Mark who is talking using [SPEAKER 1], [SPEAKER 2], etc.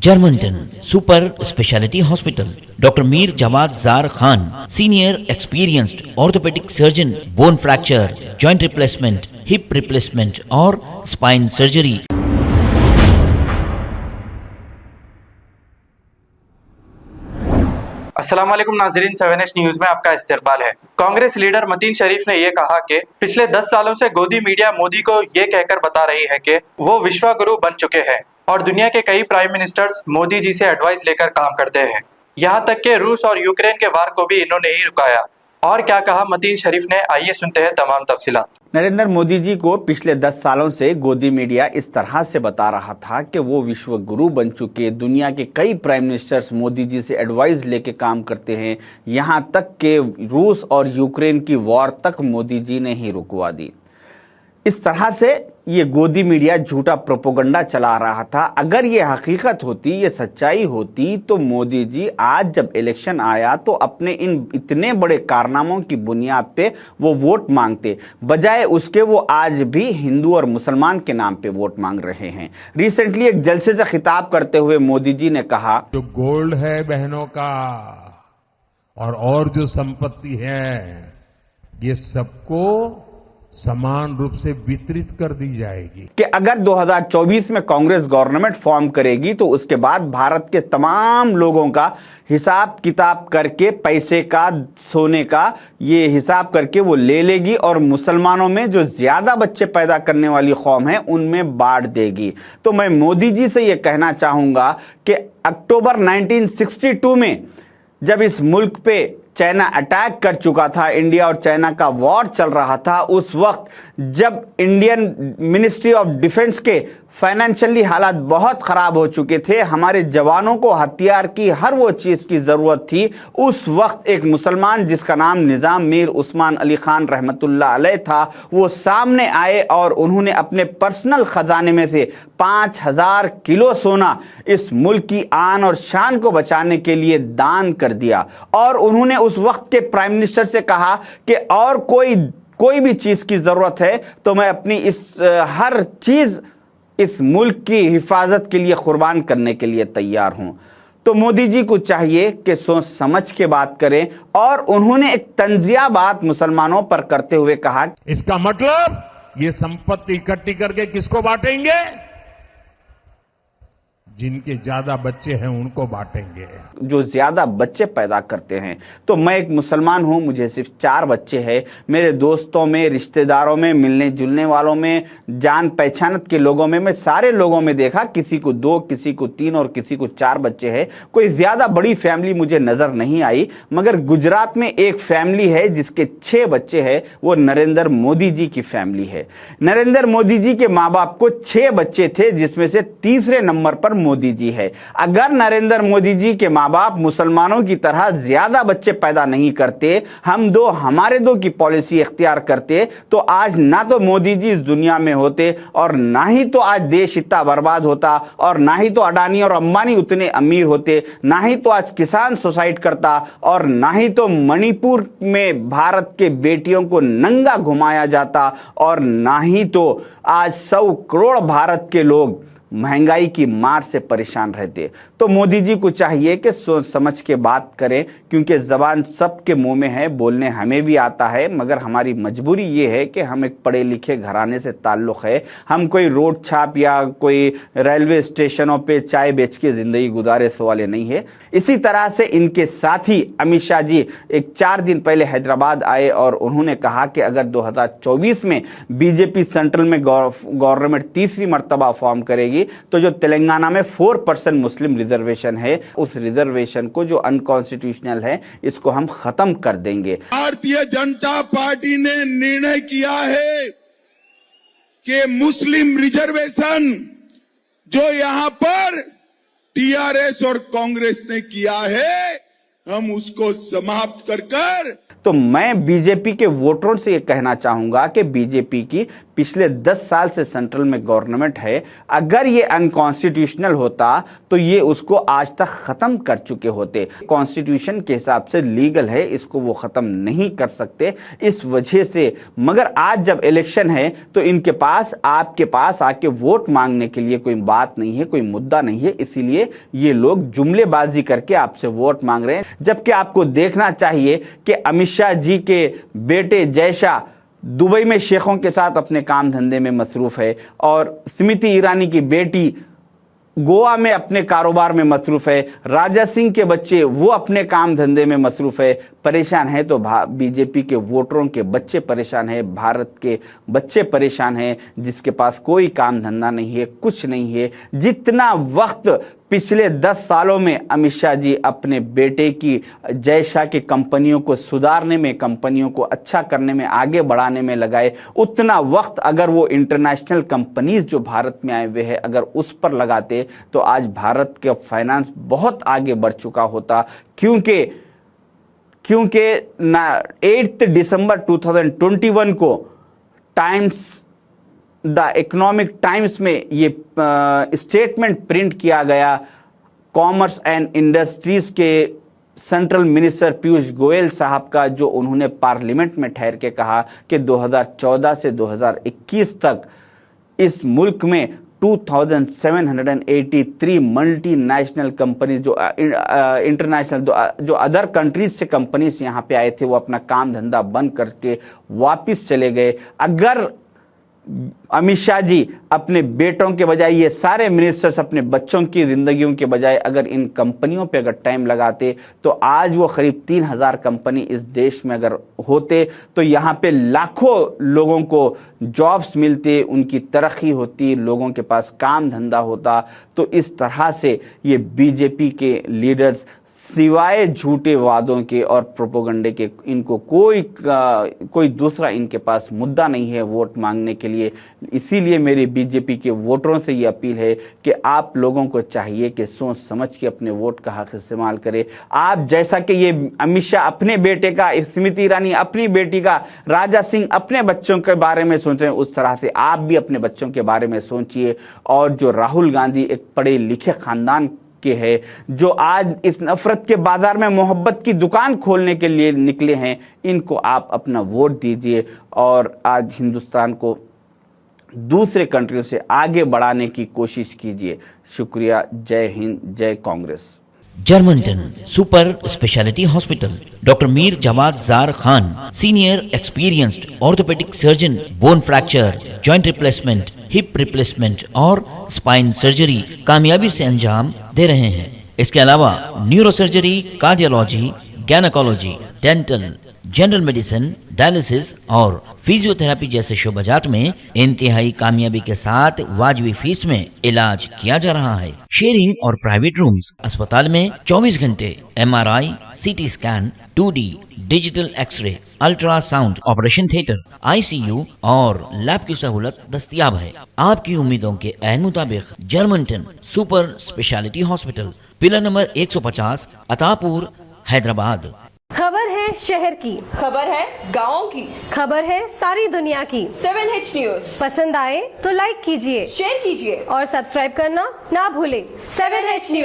[SPEAKER 1] Germantown Super Speciality Hospital. Dr. Mir Jawad Zar Khan, senior experienced orthopedic surgeon, bone fracture, joint replacement, hip replacement or spine surgery.
[SPEAKER 2] अस्सलाम वालेकुम नाज़रीन, 7H news में आपका इस्तकबाल है। Congress leader Mateen शरीफ ने यह कहा कि पिछले 10 सालों से गोदी मीडिया मोदी को ये कहकर बता रही है कि वो विश्व गुरु बन चुके हैं और दुनिया के कई प्राइम मिनिस्टर्स मोदी जी से एडवाइस लेकर काम करते हैं। यहाँ तक कि रूस और यूक्रेन के वार को भी इन्होंने ही रुकाया। और क्या कहा मतीन शरीफ ने, आइए सुनते हैं तमाम तफसीलात।
[SPEAKER 3] नरेंद्र मोदी जी को पिछले 10 सालों से गोदी मीडिया इस तरह से बता रहा था कि वो विश्व गुरु बन चुके, दुनिया के कई प्राइम मिनिस्टर्स मोदी जी से एडवाइस लेके काम करते हैं, यहाँ तक कि रूस और यूक्रेन की वॉर तक मोदी जी ने ही रुकवा दी। इस तरह से ये गोदी मीडिया झूठा प्रोपोगंडा चला रहा था। अगर ये हकीकत होती, ये सच्चाई होती, तो मोदी जी आज जब इलेक्शन आया तो अपने इन इतने बड़े कारनामों की बुनियाद पे वो वोट मांगते, बजाय उसके वो आज भी हिंदू और मुसलमान के नाम पे वोट मांग रहे हैं। रिसेंटली एक जलसे से खिताब करते हुए मोदी जी ने कहा,
[SPEAKER 4] जो गोल्ड है बहनों का और जो संपत्ति है, ये सबको समान रूप से वितरित कर दी जाएगी
[SPEAKER 3] कि अगर 2024 में कांग्रेस गवर्नमेंट फॉर्म करेगी तो उसके बाद भारत के तमाम लोगों का हिसाब किताब करके, पैसे का, सोने का ये हिसाब करके वो ले लेगी और मुसलमानों में जो ज्यादा बच्चे पैदा करने वाली कौम है उनमें बांट देगी। तो मैं मोदी जी से ये कहना चाहूंगा कि अक्टूबर 1962 में जब इस मुल्क पे चाइना अटैक कर चुका था, इंडिया और चाइना का वॉर चल रहा था, उस वक्त जब इंडियन मिनिस्ट्री ऑफ डिफेंस के फाइनेंशियली हालात बहुत खराब हो चुके थे, हमारे जवानों को हथियार की हर वो चीज की जरूरत थी, उस वक्त एक मुसलमान जिसका नाम निजाम मीर उस्मान अली खान रहमतुल्लाह अलैह था, वो सामने आए और उन्होंने अपने पर्सनल खजाने में से 5000 किलो सोना इस मुल्क की आन और शान को बचाने के लिए दान कर दिया। और उन्होंने उस वक्त के प्राइम मिनिस्टर से कहा कि और कोई भी चीज की जरूरत है तो मैं अपनी इस हर चीज इस मुल्क की हिफाजत के लिए कुर्बान करने के लिए तैयार हूं। तो मोदी जी को चाहिए कि सोच समझ के बात करें। और उन्होंने एक तंजिया बात मुसलमानों पर करते हुए कहा,
[SPEAKER 4] इसका मतलब ये संपत्ति इकट्ठी करके किसको बांटेंगे? जिनके ज्यादा बच्चे हैं उनको बांटेंगे,
[SPEAKER 3] जो ज्यादा बच्चे पैदा करते हैं। तो मैं एक मुसलमान हूं, मुझे सिर्फ 4 बच्चे हैं। मेरे दोस्तों में, रिश्तेदारों में, मिलने जुलने वालों में, जान पहचानत के लोगों में, मैं सारे लोगों में देखा किसी को 2, किसी को 3 और किसी को 4 बच्चे हैं। कोई ज्यादा बड़ी फैमिली मुझे नजर नहीं आई। मगर गुजरात में एक फैमिली है जिसके 6 बच्चे हैं, वो नरेंद्र मोदी जी की फैमिली है। नरेंद्र मोदी जी के माँ बाप को 6 बच्चे थे, जिसमें से तीसरे नंबर पर मोदी जी है। अगर नरेंद्र मोदी जी के मां बाप मुसलमानों की तरह ज्यादा बच्चे पैदा नहीं करते, हमारे दो की पॉलिसी इख्तियार करते, तो आज ना तो मोदी जी इस दुनिया में होते और ना ही तो आज देश इतना बर्बाद होता और ना ही तो अडानी और अंबानी उतने अमीर होते, ना ही तो आज किसान सुसाइड करता और ना ही तो मणिपुर में भारत के बेटियों को नंगा घुमाया जाता और ना ही तो आज 100 करोड़ भारत के लोग महंगाई की मार से परेशान रहते। तो मोदी जी को चाहिए कि सोच समझ के बात करें, क्योंकि जबान सबके मुंह में है, बोलने हमें भी आता है, मगर हमारी मजबूरी ये है कि हम एक पढ़े लिखे घराने से ताल्लुक़ है। हम कोई रोड छाप या कोई रेलवे स्टेशनों पे चाय बेच के जिंदगी गुजारे वाले नहीं है। इसी तरह से इनके साथी अमित शाह जी एक 4 दिन पहले हैदराबाद आए और उन्होंने कहा कि अगर 2024 में बीजेपी सेंट्रल में गवर्नमेंट तीसरी मर्तबा फॉर्म करेगी तो जो तेलंगाना में 4% मुस्लिम रिजर्वेशन है, उस रिजर्वेशन को जो अनकॉन्स्टिट्यूशनल है, इसको हम खत्म कर देंगे।
[SPEAKER 5] भारतीय जनता पार्टी ने निर्णय किया है कि मुस्लिम रिजर्वेशन जो यहां पर टीआरएस और कांग्रेस ने किया है, हम उसको समाप्त कर कर
[SPEAKER 3] तो मैं बीजेपी के वोटरों से ये कहना चाहूंगा कि बीजेपी की पिछले 10 साल से सेंट्रल में गवर्नमेंट है, अगर ये अनकॉन्स्टिट्यूशनल होता तो ये उसको आज तक खत्म कर चुके होते। कॉन्स्टिट्यूशन के हिसाब से लीगल है, इसको वो खत्म नहीं कर सकते इस वजह से। मगर आज जब इलेक्शन है तो इनके पास आपके पास आके वोट मांगने के लिए कोई बात नहीं है, कोई मुद्दा नहीं है, इसीलिए ये लोग जुमलेबाजी करके आपसे वोट मांग रहे हैं। जबकि आपको देखना चाहिए कि अमित शाह जी के बेटे जय शाह दुबई में शेखों के साथ अपने काम धंधे में मसरूफ है और स्मृति ईरानी की बेटी गोवा में अपने कारोबार में मसरूफ है। राजा सिंह के बच्चे वो अपने काम धंधे में मसरूफ है। परेशान है तो बीजेपी के वोटरों के बच्चे परेशान है, भारत के बच्चे परेशान हैं जिसके पास कोई काम धंधा नहीं है, कुछ नहीं है। जितना वक्त पिछले 10 सालों में अमित शाह जी अपने बेटे की जय शाह की कंपनियों को सुधारने में, कंपनियों को अच्छा करने में, आगे बढ़ाने में लगाए, उतना वक्त अगर वो इंटरनेशनल कंपनीज जो भारत में आए हुए हैं अगर उस पर लगाते तो आज भारत का फाइनेंस बहुत आगे बढ़ चुका होता। क्योंकि 8 दिसंबर 2021 को द इकोनॉमिक टाइम्स में ये स्टेटमेंट प्रिंट किया गया। कॉमर्स एंड इंडस्ट्रीज के सेंट्रल मिनिस्टर पीयूष गोयल साहब का, जो उन्होंने पार्लियामेंट में ठहर के कहा कि 2014 से 2021 तक इस मुल्क में 2783 मल्टीनेशनल कंपनीज जो इंटरनेशनल जो अदर कंट्रीज से कंपनीज यहाँ पे आए थे वो अपना काम धंधा बंद करके वापस चले गए। अगर अमित शाह जी अपने बेटों के बजाय, ये सारे मिनिस्टर्स अपने बच्चों की जिंदगियों के बजाय अगर इन कंपनियों पे अगर टाइम लगाते तो आज वो करीब 3000 कंपनी इस देश में अगर होते तो यहाँ पे लाखों लोगों को जॉब्स मिलते, उनकी तरक्की होती, लोगों के पास काम धंधा होता। तो इस तरह से ये बीजेपी के लीडर्स सिवाय झूठे वादों के और प्रोपोगंडे के इनको कोई दूसरा इनके पास मुद्दा नहीं है वोट मांगने के लिए। इसीलिए मेरी बीजेपी के वोटरों से ये अपील है कि आप लोगों को चाहिए कि सोच समझ के अपने वोट का हक इस्तेमाल करें। आप जैसा कि ये अमित शाह अपने बेटे का, स्मृति ईरानी अपनी बेटी का, राजा सिंह अपने बच्चों के बारे में सोच रहे हैं, उस तरह से आप भी अपने बच्चों के बारे में सोचिए। और जो राहुल गांधी एक पढ़े लिखे खानदान के है, जो आज इस नफरत के बाजार में मोहब्बत की दुकान खोलने के लिए निकले हैं, इनको आप अपना वोट दीजिए और आज हिंदुस्तान को दूसरे कंट्रियों से आगे बढ़ाने की कोशिश कीजिए। शुक्रिया। जय हिंद, जय Congress.
[SPEAKER 1] Germantown super speciality hospital, doctor Mir Jamat Jar Khan, senior experienced orthopaedic surgeon, bone fracture, joint replacement, hip replacement और स्पाइन सर्जरी कामयाबी से अंजाम दे रहे हैं। इसके अलावा neuro surgery, cardiology, gynaecology, dental, general medicine, dialysis और फिजियोथेरेपी जैसे शोबाजात में इंतहाई कामयाबी के साथ वाजबी फीस में इलाज किया जा रहा है। शेयरिंग और प्राइवेट रूम्स, अस्पताल में 24 घंटे MRI, CT scan, 2D digital x-ray, ultrasound, operation theatre, ICU और लैब की सहूलत दस्तयाब है। आपकी उम्मीदों के ऐन मुताबिक Germanton super speciality hospital, pillar number 150, Attapur, Hyderabad.
[SPEAKER 6] खबर है शहर की,
[SPEAKER 7] खबर है गाँव की,
[SPEAKER 6] खबर है सारी दुनिया की।
[SPEAKER 7] 7H न्यूज
[SPEAKER 6] पसंद आए तो लाइक कीजिए,
[SPEAKER 7] शेयर कीजिए
[SPEAKER 6] और सब्सक्राइब करना ना भूलें।
[SPEAKER 7] 7H news.